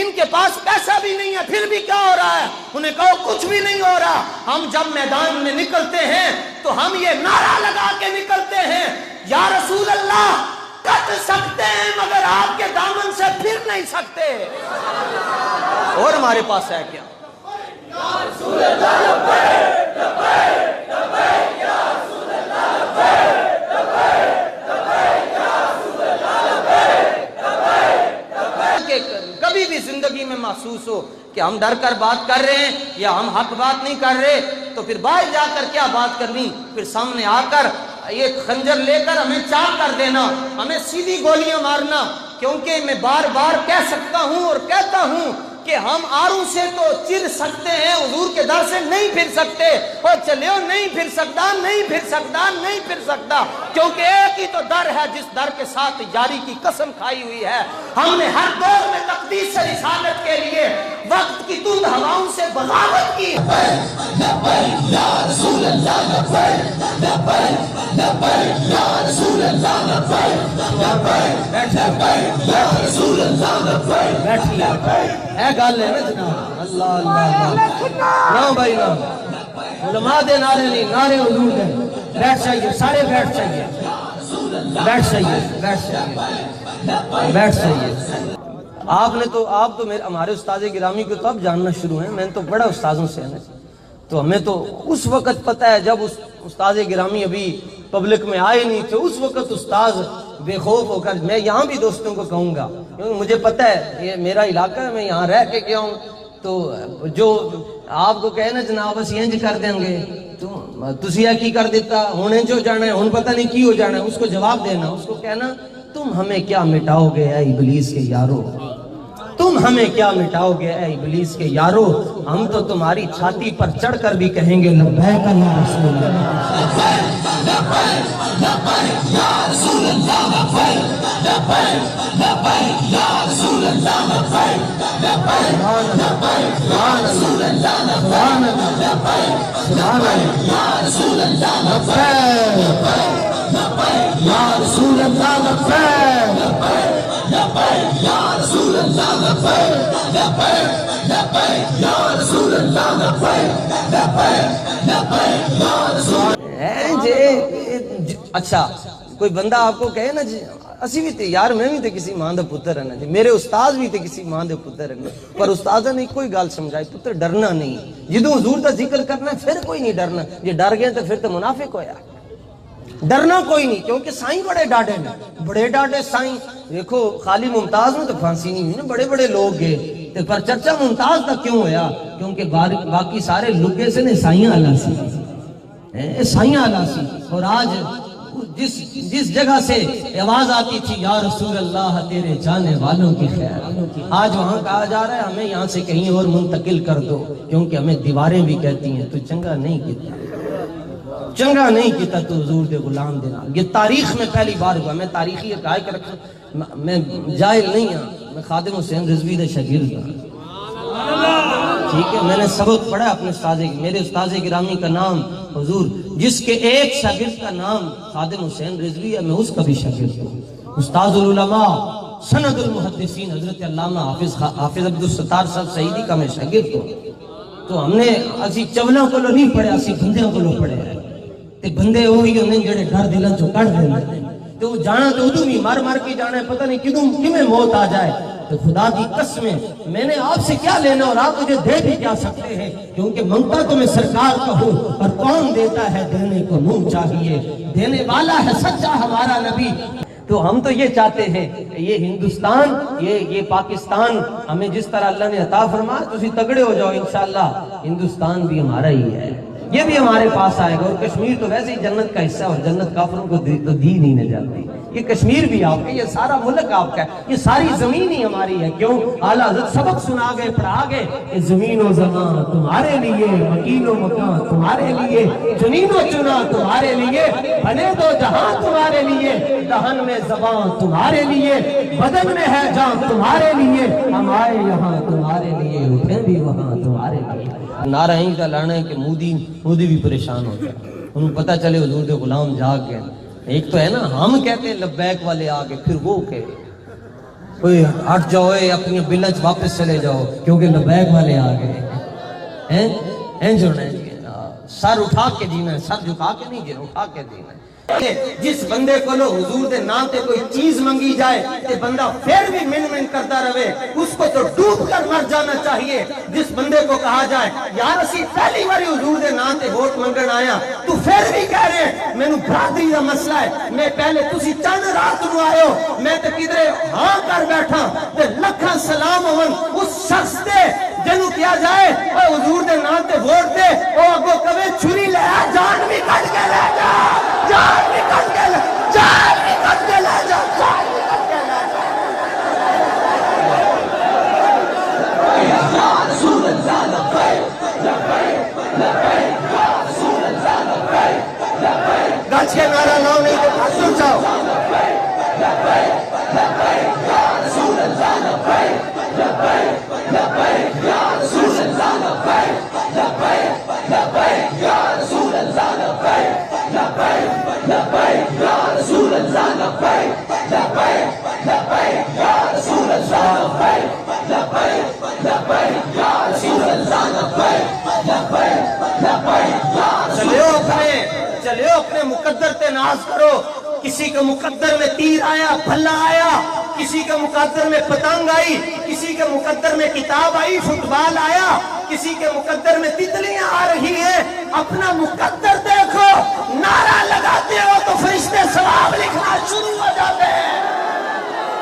ان کے پاس پیسہ بھی نہیں ہے، پھر بھی کیا ہو رہا ہے؟ انہیں کہو کچھ بھی نہیں ہو رہا۔ ہم جب میدان میں نکلتے ہیں تو ہم یہ نعرہ لگا کے نکلتے ہیں، یا رسول اللہ کٹ سکتے ہیں مگر آپ کے دامن سے پھر نہیں سکتے۔ اور ہمارے پاس ہے کیا؟ یا رسول اللہ لبیک لبیک لبیک، یا رسول اللہ لبیک لبیک لبیک، یا رسول اللہ لبیک لبیک لبیک۔ کبھی بھی زندگی میں محسوس ہو کہ ہم ڈر کر بات کر رہے ہیں یا ہم حق بات نہیں کر رہے، تو پھر باہر جا کر کیا بات کرنی، پھر سامنے آ کر یہ خنجر لے کر ہمیں چاک کر دینا، ہمیں سیدھی گولیاں مارنا۔ کیونکہ میں بار بار کہہ سکتا ہوں اور کہتا ہوں کہ ہم آرو سے تو چر سکتے ہیں، حضور کے در سے نہیں پھر سکتے۔ اور چلیو نہیں پھر سکتا، نہیں پھر سکتا، نہیں پھر سکتا، کیونکہ ایک ہی تو در ہے جس در کے ساتھ یاری کی قسم کھائی ہوئی ہے۔ ہم نے ہر دور میں تقدیس سے رسالت کے لیے وقت کی تند ہواؤں سے بغاوت کی۔ یا رسول اللہ لبیک لبیک لبیک، یا رسول اللہ لبیک لبیک لبیک، یا رسول اللہ لبیک۔ بیٹھیے، ہے گل ہے نا جناب؟ اللہ اللہ نہ بھائی نہ، علماء دے نعرے نہیں، نعرے حضور دے۔ بیٹھ جائیے، سارے بیٹھ جائیے، بیٹھ جائیے، بیٹھ جائیے، بیٹھ جائیے۔ آپ تو ہمارے استاد گرامی کو تو اب جاننا شروع ہیں، میں نے تو بڑا استاذوں سے ہے نا، تو ہمیں تو اس وقت پتہ ہے جب استاد گرامی ابھی پبلک میں آئے نہیں تھے، اس وقت استاذ بے خوف ہو کر، میں یہاں بھی دوستوں کو کہوں گا کیونکہ مجھے پتہ ہے یہ میرا علاقہ ہے، میں یہاں رہ کے گیا ہوں، تو جو آپ کو کہے نا جناب اسی انج کر دیں گے تو تسی کی کر دیتا ہونے جو جانا ہے ہن پتہ نہیں کی ہو جانا ہے، اس کو جواب دینا، اس کو کہنا تم ہمیں کیا مٹاؤ گے اے ابلیس کے یارو، تم ہمیں کیا مٹاؤ گے اے ابلیس کے یارو، ہم تو تمہاری چھاتی پر چڑھ کر بھی کہیں گے لبیک یا رسول اللہ، لبیک یا رسول اللہ، لبیک لبیک یا رسول اللہ، لبیک لبیک یا رسول اللہ، سبحان اللہ، سبحان اللہ یا رسول اللہ، لبیک یا رسول اللہ، لبیک لبیک یا رسول اللہ، لبیک لبیک یا رسول اللہ، لبیک لبیک یا رسول اللہ۔ اچھا کوئی بندہ آپ کو کہے نا جی اسی بھی تھے یار، میں بھی تے کسی ماں دا پتر ہے نا جی، میرے استاد بھی تے کسی ماں دے پتر ہے نا، پر استاد نے کوئی گل سمجھائی پتر ڈرنا نہیں، جدوں حضور دا ذکر کرنا پھر کوئی نہیں ڈرنا، جی ڈر گئے تو پھر تو منافق ہویا، ڈرنا کوئی نہیں، کیونکہ سائیں بڑے ڈاڈے نے، بڑے ڈاڈے سائیں، دیکھو خالی ممتاز میں تو پھانسی نہیں ہوئی نا، بڑے بڑے لوگ گئے، تے پر چرچا ممتاز دا کیوں ہویا؟ کیونکہ باقی سارے لگے سے نے سائیاں اللہ سی، سائیاں اللہ سی، اور آج جس جگہ سے آواز آتی تھی یا رسول اللہ تیرے جانے والوں کی خیر، آج وہاں کہا جا رہا ہے ہمیں یہاں سے کہیں اور منتقل کر دو، کیونکہ ہمیں دیواریں بھی کہتی ہیں تو چنگا نہیں کیتا، چنگا نہیں کیتا تو حضور دے غلام دینا۔ یہ تاریخ میں پہلی بار ہوا، میں تاریخی حقائق رکھا، میں جاہل نہیں ہوں، میں خادم حسین رضوی دے شاگرد ہوں، ٹھیک ہے، میں نے سبق پڑھا اپنے استاد، میرے استاد گرامی کا نام حضور، جس کے ایک شاگرد کا نام خادم حسین رضوی ہے، میں اس کا بھی شاگرد ہوں، استاد العلماء سند المحدثین حضرت علامہ حافظ عبدالستار صاحب سعیدی کا میں شاگرد ہوں۔ تو ہم نے اسی چولوں کو نہیں پڑھے، اسی بندیاں کو پڑھے ہیں، تے بندے وہی ہوندے جڑے ڈر دلاں چوں کڈ دیندے، تو جانا تو ادو بھی مار مار کے جانا ہے، پتہ نہیں کدوں کیویں موت آ جائے، تو خدا کی قسمیں میں نے آپ سے کیا لینا اور آپ مجھے دے بھی کیا سکتے ہیں، کیونکہ منگتا تو میں سرکار کا ہوں، اور کون دیتا ہے دینے کو منہ چاہیے، دینے والا ہے سچا ہمارا نبی۔ تو ہم تو یہ چاہتے ہیں یہ ہندوستان یہ پاکستان ہمیں جس طرح اللہ نے عطا فرمایا، تسی تگڑے ہو جاؤ انشاءاللہ، ہندوستان بھی ہمارا ہی ہے، یہ بھی ہمارے پاس آئے گا، اور کشمیر تو ویسے ہی جنت کا حصہ، اور جنت کافروں کو تو دی نہیں جاتی، یہ کشمیر بھی آپ کا، یہ سارا ملک آپ کا ہے، یہ ساری زمین ہی ہماری ہے، کیوں؟ اعلیٰ حضرت سبق سنا گئے، پڑھا گئے کہ زمین و زمان تمہارے لیے، مکین و مکان تمہارے لیے، جنین و چنا تمہارے لیے، بنے دو جہاں تمہارے لیے، دہن میں زبان تمہارے لیے، بدن میں ہے جان تمہارے لیے، ہم آئے یہاں تمہارے لیے، اٹھیں بھی وہاں تمہارے لیے۔ نعرہ ہی کا لانا ہے کہ مودی بھی پریشان ہو جائے، انہوں پتہ چلے حضور دے غلام جاگ گئے۔ ایک تو ہے نا ہم کہتے ہیں لبیک والے آگے، پھر وہ کہے کوئی ہٹ جاؤ اپنی بلچ واپس چلے جاؤ کیونکہ لبیک والے آ گئے ہیں انج ہونا ہے سر اٹھا کے جینا ہے سر جھکا کے نہیں جینا اٹھا کے جینا ہے جس بندے کو لو حضور دے نام تے کوئی چیز منگی جائے تے بندہ پھر بھی من من کرتا رہے اس کو تو ڈوب کر مر جانا چاہیے جس بندے کو کہا جائے یار اسی پہلی باری حضور دے نام تے ووٹ منگن آیا تو پھر بھی کہہ رہے میں نو برادری دا مسئلہ ہے میں پہلے تسی چند رات نو آئے ہو میں تے کدھرے ہاں کر بیٹھا تے لکھاں سلام ہون اس شخص دے جنو کیا جائے اور حضور دے نام تے ووٹ دے او اگو کبھی چھری لے آ جان بھی کٹ کے لے جا جان بھی کٹ کے لے جان بھی کٹ کے لے جا جان بھی کٹ کے لے جا یا رسول اللہ لبیک لبیک لبیک یا رسول اللہ لبیک لبیک گچھ کے نعرہ لاؤ نہیں تو ہاتھ سن جاؤ لبیک لبیک لبیک یا رسول اللہ لبیک لبیک لبیک یا رسول اللہ لبیک لبیک لبیک یا رسول اللہ لبیک لبیک لبیک یا رسول اللہ لبیک لبیک لبیک یا رسول اللہ لبیک لبیک لبیک یا رسول اللہ لبیک لبیک لبیک یا چلیو اپنے مقدر تے ناز کرو کسی کے مقدر میں تیر آیا بھلا آیا کسی کے مقدر میں پتنگ آئی کسی کے مقدر میں کتاب آئی فٹ بال آیا کسی کے مقدر میں تتلیاں آ رہی ہیں اپنا مقدر دیکھو نعرہ لگاتے ہو تو فرشتے ثواب لکھنا شروع ہو جاتے ہیں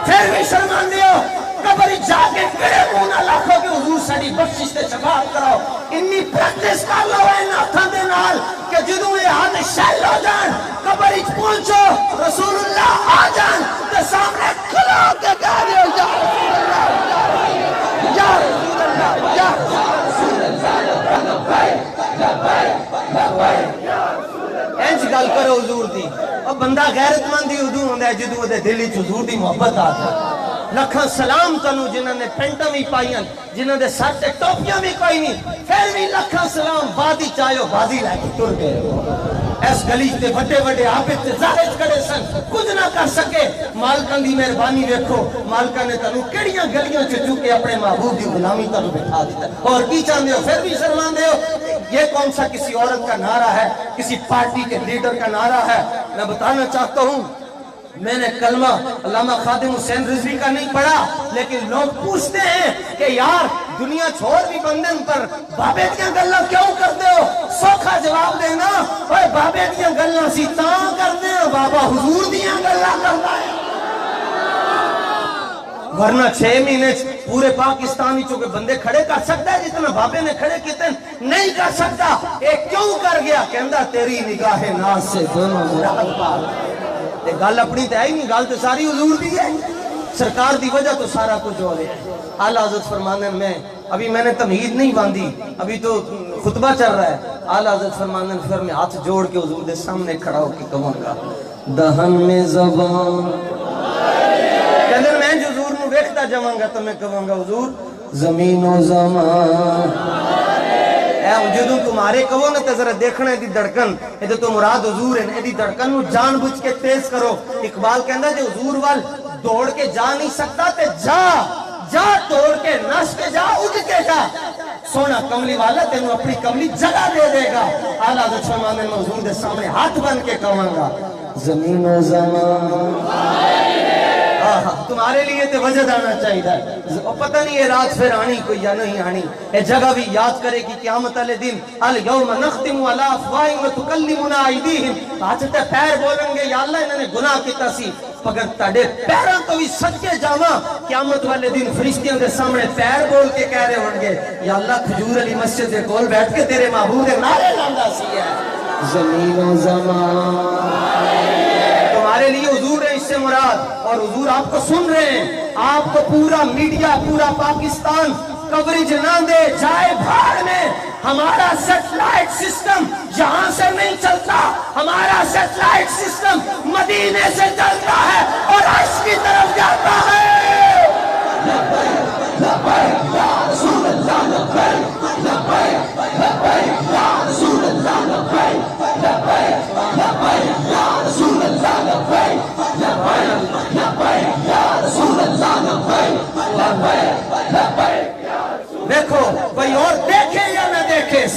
پھر بھی شرماندے ہو قبر جا کے کڑے مونا لاکھو کہ حضور ساڑی بخشش تے شفاعت کراؤ انی پریکٹس کر لو اے ناتھاں دے نال کہ جدوں یہ ہاتھ شیل ہو جان قبر پہنچو رسول اللہ آ جان تے سامنے کھلو کے کہہ دے یا رسول اللہ یا رسول اللہ انج گل کرو حضور دی اب بندہ غیرت مندی ادو ہوندا ہے جدوں دے دل وچ حضور دی محبت آ جائے لکھاں سلام تنو جنہاں نے پینٹاں بھی پائیاں جنہاں دے سر تے ٹوپیاں بھی کوئی نہیں پھر بھی لکھاں سلام بادی چاہیو بازی لے کے ٹر گئے اس گلی تے بڑے بڑے عابد تے زاہد کھڑے سن کچھ نہ کر سکے مالکاں دی مہربانی دیکھو مالکاں نے تنو کیڑیاں گلیاں چ چکے اپنے محبوب دی غلامی تنو بٹھا دیتا اور کی چاہندے ہو پھر بھی شرماندے ہو یہ کون سا کسی عورت کا نعرہ ہے کسی پارٹی کے لیڈر کا نعرہ ہے میں بتانا چاہتا ہوں میں نے کلمہ علامہ خادم حسین رضوی کا نہیں پڑھا لیکن لوگ پوچھتے ہیں کہ یار دنیا چھوڑ بھی بندن پر بابے دیاں گلہ کیوں کرتے ہو سوکھا جواب دینا اوے بابے دیاں گلہ سی تاں کرتے ہو بابا حضور دیاں گلہ کرتا ہے ورنہ 6 مہینے پورے پاکستانی چونکہ بندے کھڑے کر سکتا ہے جتنا بابے نے کھڑے کیتے نہیں کر سکتا ایک کیوں کر گیا کہندہ تیری نگاہ ناز سے دونوں مراد پار گل اپنی تے آئی نہیں گل تو ساری حضور دی ہے سرکار دی وجہ تو سارا کچھ ہو رہا ہے اعلیٰ حضرت فرمانے میں ابھی میں نے تمہید نہیں باندھی ابھی تو خطبہ چل رہا ہے اعلیٰ حضرت فرمانے پھر میں ہاتھ جوڑ کے حضور دے سامنے کھڑا ہو کے کہوں گا دہن میں زبان کہندر میں جو حضور نو ویکھتا جاواں گا تو میں کہوں گا حضور زمین و زمان جدوں تمہارے کہو نا تے ذرا دیکھنا ہے دی دھڑکن یہ تو مراد حضور ہے دی دھڑکن نو جان بوجھ کے تیز کرو اقبال کہندا جے حضور وال دوڑ کے جا نہیں سکتا تے جا توڑ کے نس کے جا اٹھ کے جا سونا کملی والا تینوں اپنی کملی جگہ دے دے گا اعلیٰ حضرت فرمانے میں حضور دے سامنے ہاتھ بن کے کہوں گا زمین و زمان تمہارے لیے تے وجہ آنا چاہیے پتہ نہیں یہ رات پھر آنی کوئی یا نہیں آنی یہ جگہ بھی یاد کرے گی قیامت علیہ دن الیوم نختم علی افواہہم وتکلمنا ایدیہم آج تے پیر بولیں گے یا اللہ انہوں نے گناہ کیتا سی مگر تاڑے پیروں تو بھی صدقے جاواں قیامت والے دن فرشتیاں دے سامنے پیر بول کے کہہ رہے ہوں گے یا اللہ کھجور علی مسجد دے کول بیٹھ کے تیرے محبوب دے نعرے لاندا سی ہے زمین و زمان تمہارے لیے حضور ہے اس سے مراد اور حضور آپ کو سن رہے ہیں آپ کو پورا میڈیا پورا پاکستان کوریج نہ دے جائے بھاڑ میں ہمارا سیٹلائٹ سسٹم یہاں سے نہیں چلتا ہمارا سیٹلائٹ سسٹم مدینے سے چلتا ہے اور عرش کی طرف جاتا ہے لبیک لبیک یا رسول اللہ لبیک لبیک لبیک یا رسول اللہ لبیک لبیک لبیک یا رسول اللہ لبیک لبیک لبیک یا رسول اللہ لبیک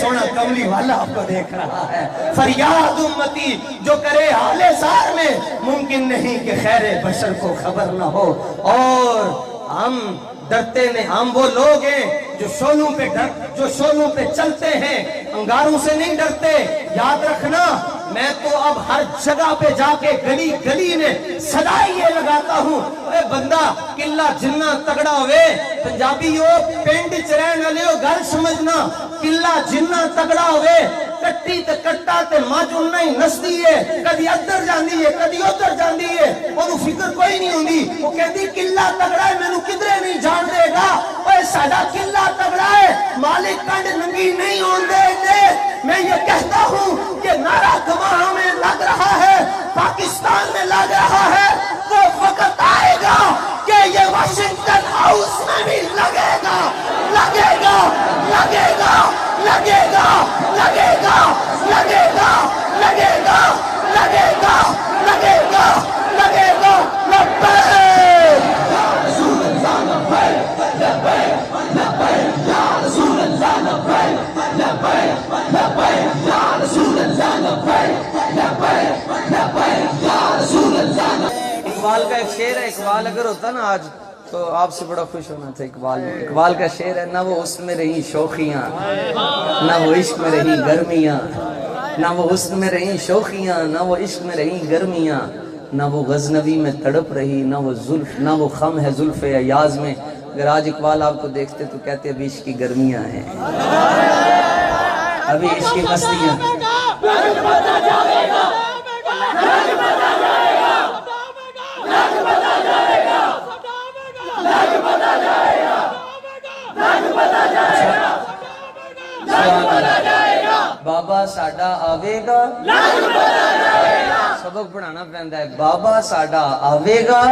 سونا کملی والا آپ کو دیکھ رہا ہے. فریاد امتی جو کرے حال زار میں، ممکن نہیں کہ خیر بشر کو خبر نہ ہو. اور ہم ڈرتے نہیں، ہم وہ لوگ ہیں جو شولوں پہ چلتے ہیں، انگاروں سے نہیں ڈرتے. یاد رکھنا، میں تو اب ہر جگہ پہ جا کے گلی گلی میں صدائی یہ لگاتا ہوں، اے بندہ قلعہ جنہ تگڑا ہوئے، پنجابی ہو پینڈ چرین والے ہو گل سمجھنا، قلعہ جنہ تگڑا ہوئے، کٹی تے کٹا تے ماج انہاں ہی نسدی ہے، کدی ادھر جاندی ہے کدی ادھر جاندی ہے، انہوں فکر کوئی نہیں ہوندی. وہ کہتی قلعہ تگڑا ہے مینوں کدھرے نہیں جان دے گا. اوے ساڈا قلعہ تگڑا ہے، مالک کنڈ ننگی نہیں ہون دے گے. میں یہ کہتا ہوں کہ نعرہ گواہ میں لگ رہا ہے، پاکستان میں لگ رہا ہے، وہ وقت آئے گا کہ یہ واشنگٹن ہاؤس میں بھی لگے گا، لگے گا، لگے گا، لگے گا، لگے گا، لگے گا، لگے گا، لگے گا، لگے گا، لگے گا. لبیک یا رسول اللہ لبیک، لبیک، لبیک یا رسول اللہ لبیک، لبیک، لبیک یا رسول اللہ لبیک، لبیک، لبیک یا رسول اللہ. اقبال کا ایک شعر ہے، اقبال اگر ہوتا نا آج تو آپ سے بڑا خوش ہونا تھا. اقبال کا شعر ہے، نہ وہ اس میں رہی شوخیاں، نہ وہ عشق میں رہی گرمیاں، نہ وہ حسن میں رہی شوخیاں، نہ وہ عشق میں رہی گرمیاں، نہ وہ غزنوی میں تڑپ رہی، نہ وہ خم ہے زلف ایاز میں. اگر آج اقبال آپ کو دیکھتے تو کہتے ابھی عشق کی گرمیاں ہیں، ابھی عشق کی مستیاں. بابا ساڈا آوے گا، سبق پڑھانا پہندا ہے. بابا ساڈا آوے گا،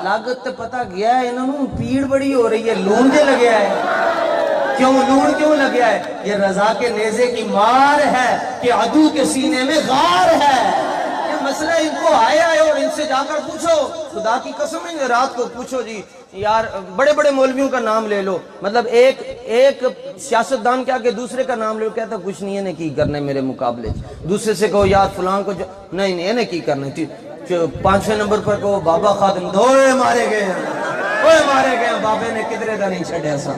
لگت پتہ گیا ہے انہوں پیڑ بڑی ہو رہی ہے، لون دے لگیا ہے. کیوں لون کیوں لگیا ہے؟ یہ رضا کے نیزے کی مار ہے کہ عدو کے سینے میں غار ہے. یہ مسئلہ ان کو آیا ہے اور ان سے جا کر پوچھو، خدا کی قسم ہے رات کو پوچھو جی یار بڑے بڑے مولویوں کا نام لے لو، مطلب ایک سیاستدان کیا کہ دوسرے کا نام لے لو، کہتا کچھ نہیں ہے کی کرنا ہے میرے مقابلے. دوسرے سے کہو یار فلان کو نہیں نہیں کی کرنا ہے. 5ویں نمبر پر کہو بابا خادم دوئے مارے گئے ہیں، بابے نے کدرے دا نہیں چھڑیا سا.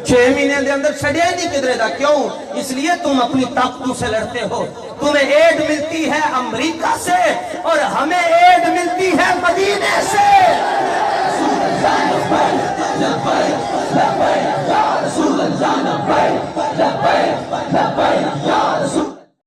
6 مہینے دے اندر چھڑیا ہی نہیں کدرے دا. کیوں؟ اس لیے تم اپنی طاقتوں سے لڑتے ہو. تمہیں ایڈ ملتی ہے امریکہ سے اور ہمیں ایڈ ملتی ہے مدینے سے. لبیک لبیک یا رسول اللہ لبیک، لبیک لبیک